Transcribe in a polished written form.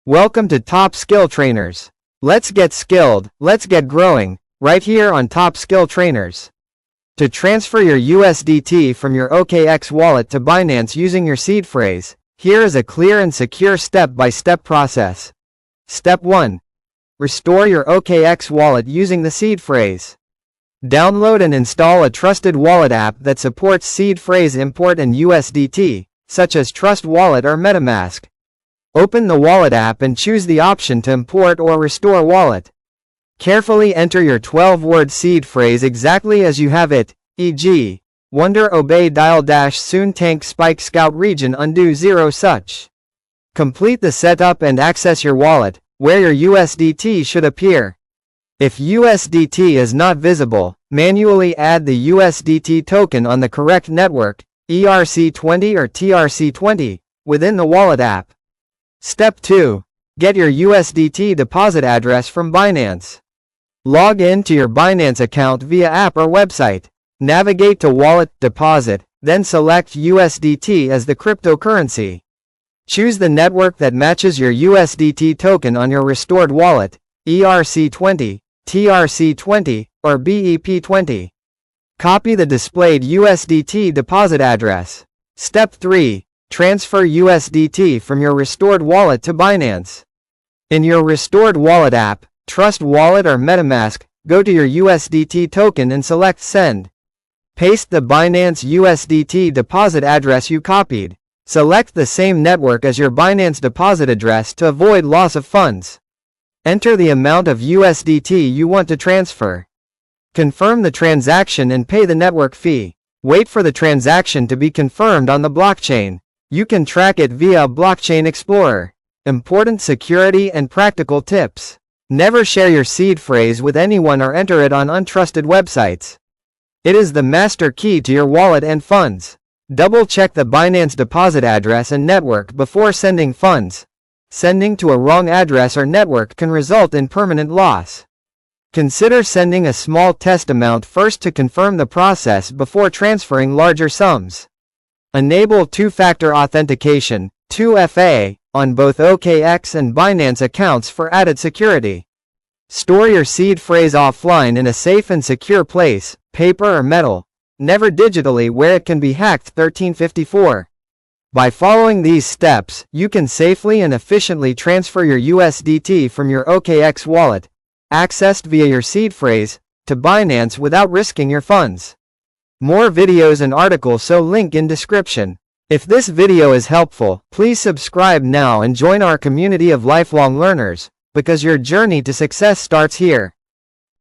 Welcome to Top Skill Trainers. Let's get skilled, let's get growing, right here on Top Skill Trainers. To transfer your USDT from your OKX wallet to Binance using your seed phrase, here is a clear and secure step-by-step process. Step 1. Restore your OKX wallet using the seed phrase. Download and install a trusted wallet app that supports seed phrase import and USDT, such as Trust Wallet or MetaMask. Open the wallet app and choose the option to import or restore wallet. Carefully enter your 12-word seed phrase exactly as you have it, e.g., Wonder Obey Dial Dash Soon Tank Spike Scout Region Undo 0 such. Complete the setup and access your wallet, where your USDT should appear. If USDT is not visible, manually add the USDT token on the correct network, ERC20 or TRC20, within the wallet app. Step 2. Get your USDT deposit address from Binance. Log in to your Binance account via app or website. Navigate to Wallet, Deposit, then select USDT as the cryptocurrency. Choose the network that matches your USDT token on your restored wallet, ERC20, TRC20, or BEP20. Copy the displayed USDT deposit address. Step 3. Transfer USDT from your restored wallet to Binance. In your restored wallet app, Trust Wallet or MetaMask, go to your USDT token and select Send. Paste the Binance USDT deposit address you copied. Select the same network as your Binance deposit address to avoid loss of funds. Enter the amount of USDT you want to transfer. Confirm the transaction and pay the network fee. Wait for the transaction to be confirmed on the blockchain. You can track it via Blockchain Explorer. Important security and practical tips. Never share your seed phrase with anyone or enter it on untrusted websites. It is the master key to your wallet and funds. Double-check the Binance deposit address and network before sending funds. Sending to a wrong address or network can result in permanent loss. Consider sending a small test amount first to confirm the process before transferring larger sums. Enable two-factor authentication, 2FA, on both OKX and Binance accounts for added security. Store your seed phrase offline in a safe and secure place, paper or metal, never digitally where it can be hacked. 1354. By following these steps, you can safely and efficiently transfer your USDT from your OKX wallet, accessed via your seed phrase, to Binance without risking your funds. More videos and articles, so link in description. If this video is helpful, please subscribe now and join our community of lifelong learners, because your journey to success starts here.